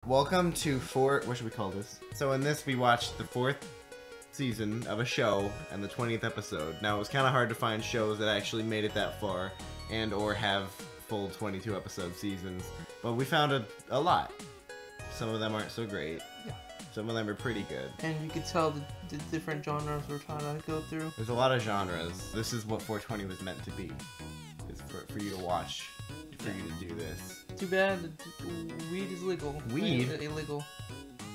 Welcome to what should we call this? So in this we watched the 4th season of a show and the 20th episode. Now it was kind of hard to find shows that actually made it that far and or have full 22 episode seasons, but we found a lot. Some of them aren't so great. Yeah. Some of them are pretty good. And you could tell the different genres we're trying to go through. There's a lot of genres. This is what 420 was meant to be. Is for you to watch, for you to do this. Too bad weed is legal. Weed? Illegal.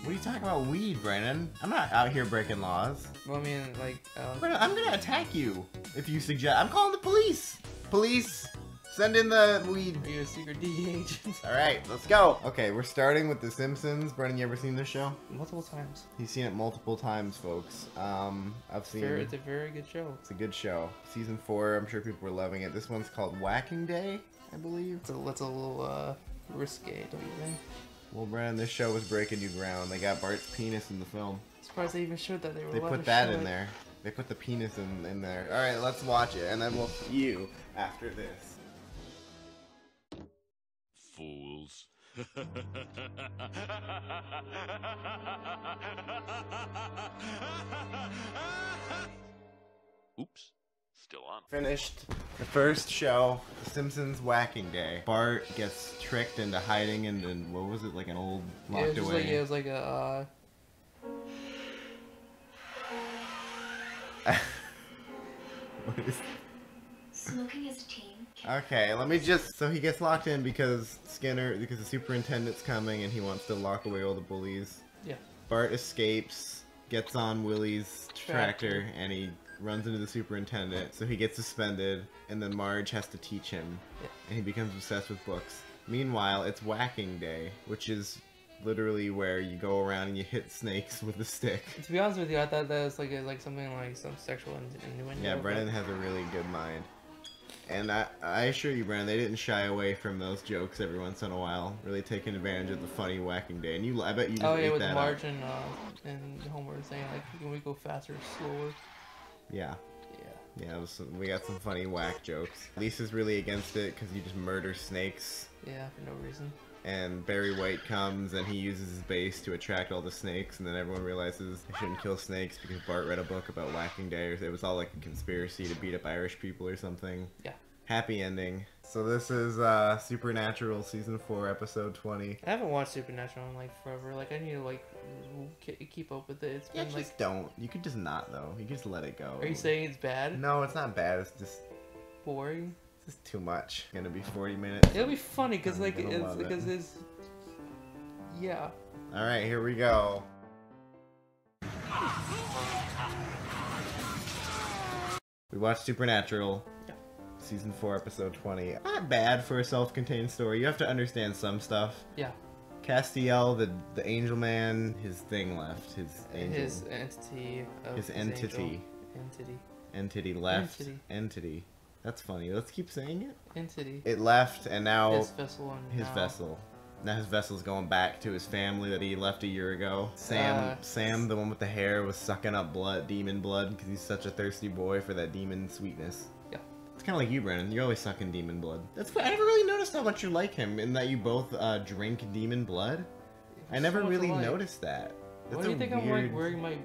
What are you talking about weed, Brandon? I'm not out here breaking laws. Well, I mean, like, Brandon, I'm gonna attack you if you suggest. I'm calling the police! Police! Send in the weed. Are you a secret DEA agent? Alright, let's go! Okay, we're starting with The Simpsons. Brandon, you ever seen this show? Multiple times. He's seen it multiple times, folks. I've seen it. It's a very good show. It's a good show. Season 4, I'm sure people were loving it. This one's called Whacking Day, I believe. It's a little, risque, don't you think? Well, Brandon, this show was breaking new ground. They got Bart's penis in the film. I'm surprised they even showed that. They put that in there. They put the penis in there. Alright, let's watch it, and then we'll see you after this. Fools. Oops. Still on. Finished the first show, The Simpsons Whacking Day. Bart gets tricked into hiding in, what was it, like an old locked away? It was like a, What is... Smoking as a teen. Okay, let me just... So he gets locked in because the superintendent's coming and he wants to lock away all the bullies. Yeah. Bart escapes, gets on Willie's tractor, and he runs into the superintendent, so he gets suspended, and then Marge has to teach him, and he becomes obsessed with books. Meanwhile, it's Whacking Day, which is literally where you go around and you hit snakes with a stick. To be honest with you, I thought that was something like some sexual innuendo. Yeah, Brennan has a really good mind. And I assure you, Brandon, they didn't shy away from those jokes every once in a while, really taking advantage of the funny Whacking Day. And I bet you just ate with that Marge up. and Homer saying, like, can we go faster or slower? Yeah. Yeah. Yeah, we got some funny whack jokes. Lisa's really against it because you just murder snakes. Yeah, for no reason. And Barry White comes and he uses his base to attract all the snakes, and then everyone realizes they shouldn't kill snakes because Bart read a book about Whacking Day, or it was all like a conspiracy to beat up Irish people or something. Yeah. Happy ending. So this is Supernatural Season 4, Episode 20. I haven't watched Supernatural in like forever. Like, I need to like keep up with it. It's been like... just don't. You could just not, though. You could just let it go. Are you saying it's bad? No, it's not bad. It's just... boring? It's just too much. It's gonna be 40 minutes. It'll be funny because like it's... Yeah. Alright, here we go. We watched Supernatural. Yeah. Season 4, Episode 20. Not bad for a self-contained story. You have to understand some stuff. Yeah. Castiel, the angel man, his thing left. His angel. His entity. His entity. Entity. Entity left. Entity. That's funny. Let's keep saying it. Entity. It left, and now... His vessel. And his vessel. Now his vessel's going back to his family that he left a year ago. Sam, the one with the hair, was sucking up blood, demon blood, because he's such a thirsty boy for that demon sweetness. Yeah. It's kind of like you, Brennan. You're always sucking demon blood. I never really noticed how much you like him, in that you both drink demon blood. I never really noticed that. What do you think I'm like wearing my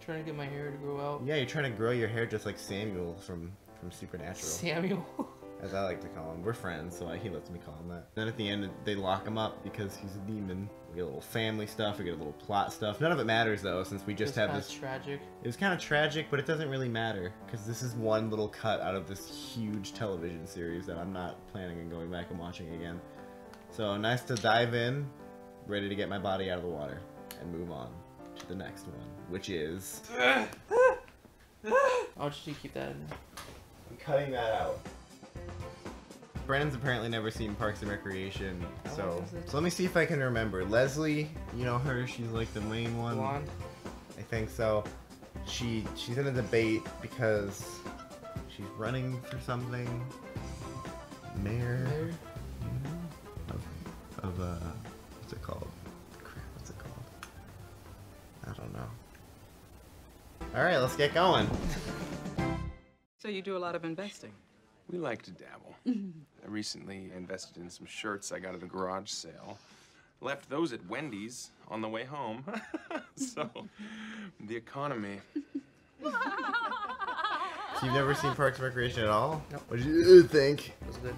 trying to get my hair to grow out? Yeah, you're trying to grow your hair just like Samuel from Supernatural. Samuel. As I like to call him. We're friends, so he lets me call him that. Then at the end, they lock him up because he's a demon. We get a little family stuff, we get a little plot stuff. None of it matters, though, since we just have this... tragic. It was kind of tragic, but it doesn't really matter, because this is one little cut out of this huge television series that I'm not planning on going back and watching again. So, nice to dive in, ready to get my body out of the water, and move on to the next one, which is... I'll just keep that in. I'm cutting that out. Brandon's apparently never seen Parks and Recreation, so let me see if I can remember. Leslie, you know her, she's like the main one. Blonde? I think so. She's in a debate because she's running for something. Mayor? Of what's it called? What's it called? I don't know. Alright, let's get going. So you do a lot of investing? We like to dabble. I recently invested in some shirts I got at a garage sale. Left those at Wendy's on the way home. So, the economy. So you've never seen Parks and Recreation at all? Nope. What did you think? It was good.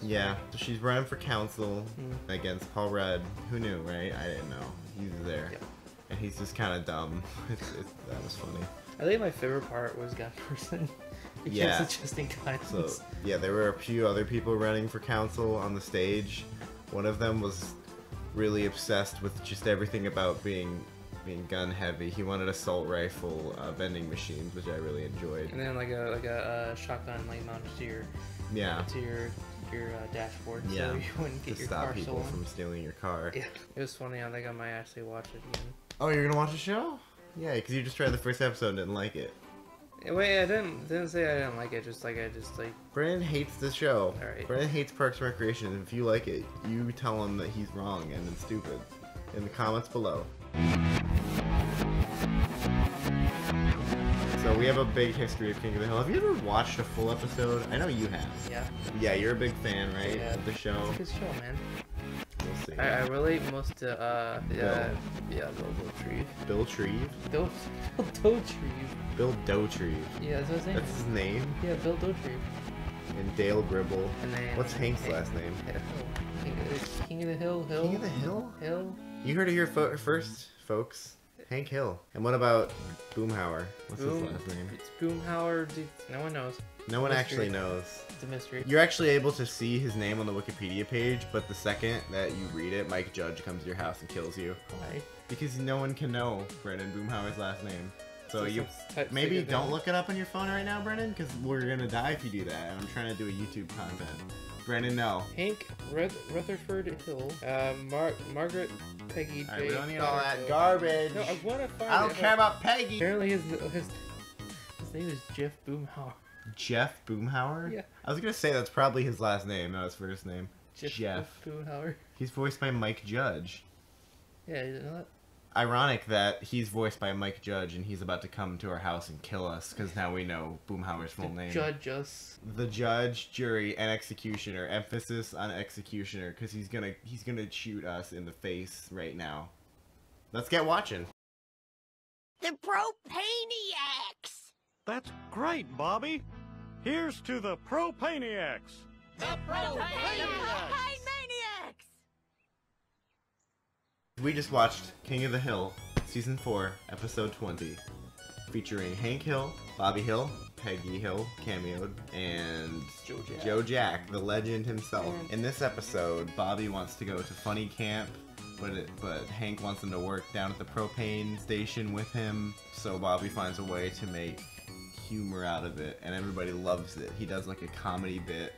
Yeah, so she's running for council against Paul Rudd. Who knew, right? I didn't know. He was there. Yep. And he's just kind of dumb. That was funny. I think my favorite part was Gun Person. Yeah. It's just in kindness. So, yeah, there were a few other people running for council on the stage. One of them was really obsessed with just everything about being gun heavy. He wanted assault rifle vending machines, which I really enjoyed. And then like a shotgun like mounted to your dashboard, Yeah. so you wouldn't get To your stop car people stolen. from stealing your car. Yeah, it was funny. I think I might actually watch it again. Oh, you're gonna watch the show? Yeah, because you just tried the first episode and didn't like it. Wait, I didn't say I didn't like it. Just like Brandon hates the show. Alright. Brandon hates Parks and Recreation, and if you like it, you tell him that he's wrong and it's stupid. In the comments below. So we have a big history of King of the Hill. Have you ever watched a full episode? I know you have. yeah, Yeah, you're a big fan, right? Yeah. Of the show. it's a good show, man. We'll see. I relate most to Bill Dotrieve. Bill Treve? Bill Dotrieve. Bill Dotrieve. Yeah, that's what his name. That's his name. Yeah, Bill Dotrieve. And Dale Gribble. And then What's Hank's last name? King of the Hill. King of the Hill? Hill. You heard it here first, folks. Hank Hill. And what about Boomhauer? What's his last name? It's Boomhauer. No one knows. No one Mystery. actually knows. It's a mystery. You're actually able to see his name on the Wikipedia page, but the second that you read it, Mike Judge comes to your house and kills you. Why? Because no one can know Brennan Boomhauer's last name. So So you type maybe figure don't thing. look it up on your phone right now, Brennan, because we're gonna die if you do that. And I'm trying to do a YouTube content. Brennan, no. Hank Rutherford Hill. Margaret Peggy. Alright, we J. don't need all that Hill. garbage. No, I want to find. I don't it. care about Peggy. Apparently, his name is Jeff Boomhauer. Jeff Boomhauer? Yeah. I was gonna say that's probably his last name, not his first name. Jeff. Boomhauer. He's voiced by Mike Judge. Yeah, you didn't know that? Ironic that he's voiced by Mike Judge and he's about to come to our house and kill us because now we know Boomhauer's full name. Judge us. The judge, jury, and executioner. Emphasis on executioner because he's gonna shoot us in the face right now. Let's get watching. The Propaniacs! That's great, Bobby. Here's to the Propaniacs. The Propaniacs! We just watched King of the Hill, Season 4, Episode 20, featuring Hank Hill, Bobby Hill, Peggy Hill, cameoed, and Joe Jack, the legend himself. In this episode, Bobby wants to go to funny camp, but Hank wants him to work down at the propane station with him, so Bobby finds a way to make humor out of it, and everybody loves it. He does like a comedy bit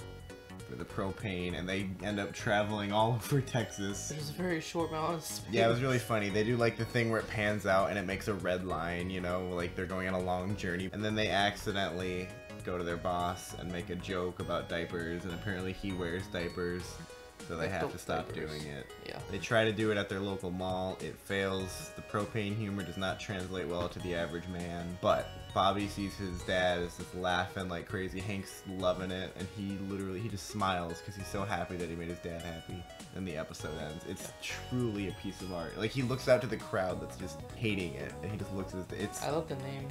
for the propane, and they end up traveling all over Texas. It was a very short amount of space. Yeah, it was really funny. They do like the thing where it pans out and it makes a red line, you know, like they're going on a long journey. And then they accidentally go to their boss and make a joke about diapers, and apparently he wears diapers, so they have to stop doing it. Yeah. They try to do it at their local mall. It fails. The propane humor does not translate well to the average man, but Bobby sees his dad is just laughing like crazy. Hank's loving it, and he just smiles because he's so happy that he made his dad happy. And the episode ends. It's truly a piece of art. Like, he looks out to the crowd that's just hating it, and he just looks at it. I love the name.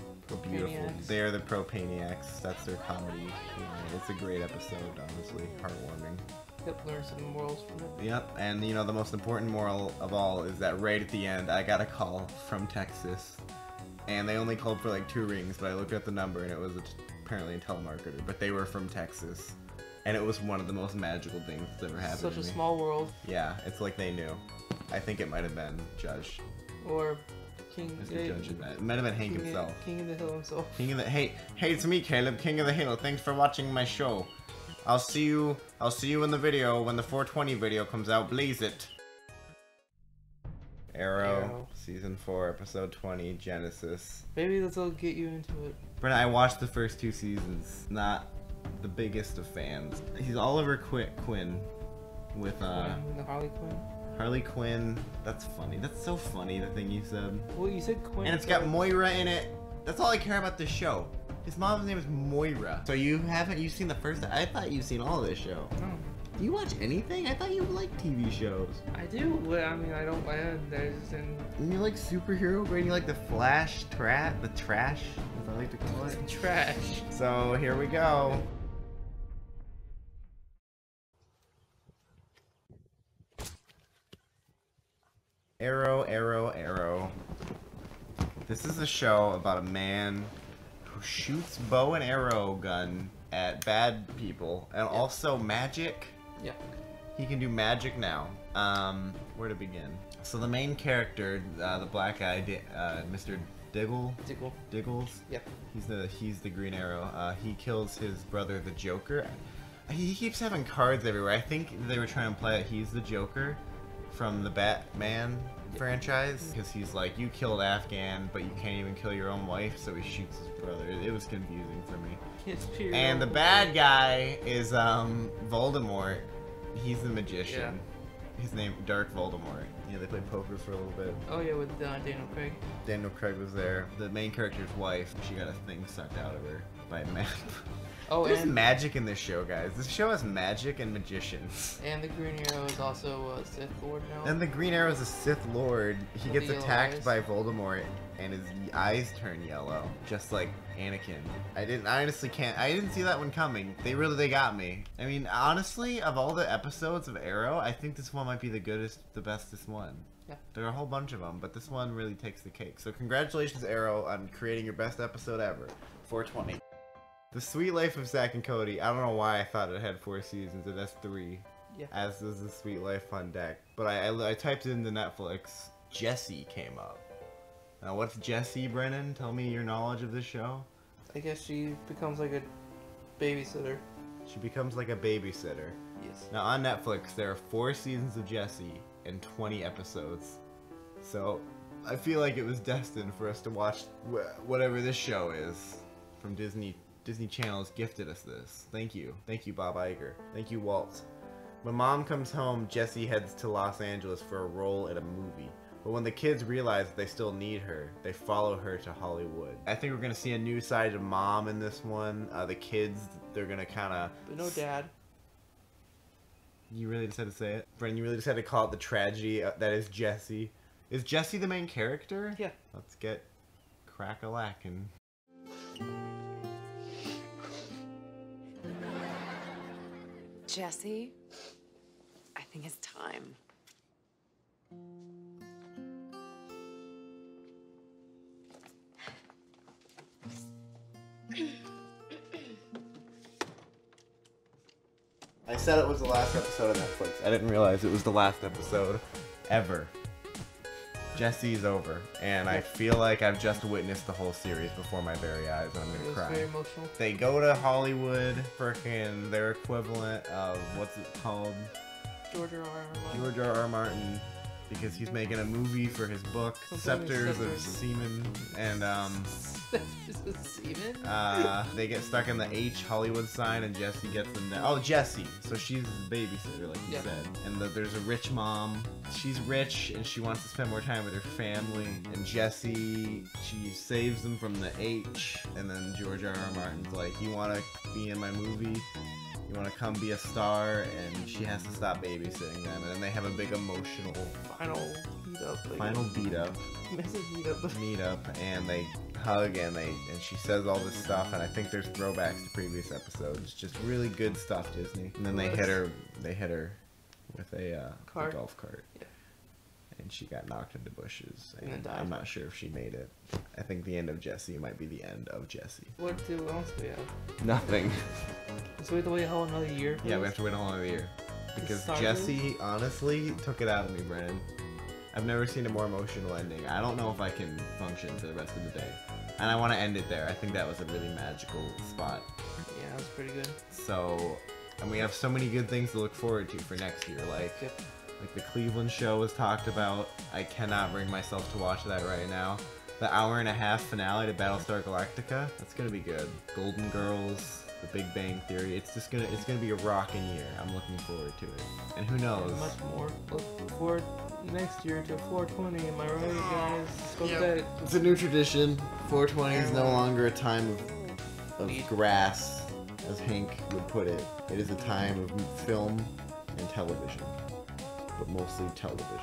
Beautiful. Propaniacs. They're the Propaniacs. That's their comedy. Yeah, it's a great episode, honestly. Heartwarming. Yep, learn some morals from it. Yep, and you know, the most important moral of all is that right at the end, I got a call from Texas. And they only called for like 2 rings, but I looked at the number and it was apparently a telemarketer. But they were from Texas. And it was one of the most magical things that's ever happened Such to a me. small world. Yeah, it's like they knew. I think it might have been Judge. Or King. Mr. Judge in that. It might have been Hank himself. King of the Hill himself. King of the hey, it's me, Caleb, King of the Hill. Thanks for watching my show. I'll see you in the video when the 420 video comes out. Blaze it. Arrow, Season 4, Episode 20, Genesis. Maybe that'll get you into it. Brenna, I watched the first 2 seasons. Not the biggest of fans. He's Oliver Quinn with The Harley Quinn. Harley Quinn. That's funny. That's so funny, the thing you said. Well, you said Quinn. And it's got Moira in it. That's all I care about this show. His mom's name is Moira. So you've seen the first? I thought you've seen all of this show. No. Do you watch anything? I thought you liked TV shows. I do. Well, I mean, I don't. There's and And you like superhero grade? You like the Flash, the trash, as I like to call it. trash. So here we go. Arrow, arrow, arrow. This is a show about a man who shoots bow and arrow gun at bad people and also magic. Yeah. He can do magic now. Where to begin? So the main character, the black guy, Mr. Diggles. Yep. He's the Green Arrow. He kills his brother, the Joker. He keeps having cards everywhere. I think they were trying to play it. He's the Joker from the Batman franchise, because he's like, you killed Afghan, but you can't even kill your own wife, so he shoots his brother. It was confusing for me. And the bad guy is Voldemort. He's the magician. Yeah. His name Dark Voldemort. Yeah, they played poker for a little bit. Oh yeah, with Daniel Craig. Daniel Craig was there. The main character's wife, she got a thing sucked out of her by a map. Oh, There's and magic in this show, guys. This show has magic and magicians. and the Green Arrow is also a Sith Lord now. And the Green Arrow is a Sith Lord. He With gets the yellow attacked eyes. by Voldemort, and his eyes turn yellow, just like Anakin. I didn't see that one coming. They got me. I mean, honestly, of all the episodes of Arrow, I think this one might be the bestest one. Yeah. There are a whole bunch of them, but this one really takes the cake. So congratulations, Arrow, on creating your best episode ever. 420. The Sweet Life of Zack and Cody. I don't know why I thought it had 4 seasons. It has 3. Yeah. As does The Sweet Life on Deck. But I typed it into Netflix. Jessie came up. Now what's Jessie, Brennan? Tell me your knowledge of this show. I guess she becomes like a babysitter. She becomes like a babysitter. Yes. Now on Netflix there are 4 seasons of Jessie and 20 episodes. So I feel like it was destined for us to watch whatever this show is from Disney. Disney Channel has gifted us this. Thank you. Thank you, Bob Iger. Thank you, Walt. When Mom comes home, Jessie heads to Los Angeles for a role in a movie. But when the kids realize that they still need her, they follow her to Hollywood. I think we're going to see a new side of Mom in this one. The kids, they're going to kind of... But no dad. You really just had to say it? Brennan, you really just had to call it the tragedy that is Jessie. Is Jessie the main character? Yeah. Let's get crack-a-lackin'. Jesse, I think it's time. I said it was the last episode of Netflix. I didn't realize it was the last episode ever. Jesse's over, and I feel like I've just witnessed the whole series before my very eyes, and I'm It gonna was cry. very emotional. They go to Hollywood, frickin' their equivalent of, what's it called? George R. R. Martin. George R. R. Martin, because he's making a movie for his book, Something with Scepters of Scepters. Semen, and Just a semen? they get stuck in the H Hollywood sign, and Jessie gets them down. Oh, Jessie. So she's the babysitter, like you Yeah. said. And there's a rich mom. She's rich, and she wants to spend more time with her family. And Jessie, she saves them from the H. And then George R. R. Martin's like, you want to be in my movie? You want to come be a star? And she has to stop babysitting them. And then they have a big emotional Final beat up. Like, final beat up. Massive beat up. Meet up, and they hug, and she says all this stuff, and I think there's throwbacks to previous episodes. Just really good stuff, Disney. And then they hit her with a Cart. golf cart. Yeah. And she got knocked into bushes. And then died. I'm not sure if she made it. I think the end of Jessie might be the end of Jessie. What else do we have? Nothing. So we have to wait a whole another year for Yeah, we this? have to wait a whole other year. Because Started? Jessie, honestly, took it out of me, Brennan. I've never seen a more emotional ending. I don't know if I can function for the rest of the day. And I want to end it there. I think that was a really magical spot. Yeah, that was pretty good. So, and we have so many good things to look forward to for next year. Like the Cleveland show was talked about. I cannot bring myself to watch that right now. The hour-and-a-half finale to Battlestar Galactica. That's gonna be good. Golden Girls, The Big Bang Theory. It's gonna be a rockin' year. I'm looking forward to it. And who knows? And much more. Look forward next year to 420. Am I right, guys? Let's go bet. It's a new tradition. 420 is no longer a time of grass, as Hank would put it. It is a time of film and television, but mostly television.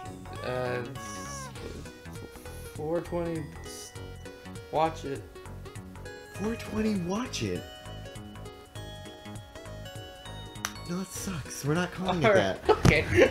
420. Watch it. 420, watch it. No, that sucks. We're not calling it that. Okay.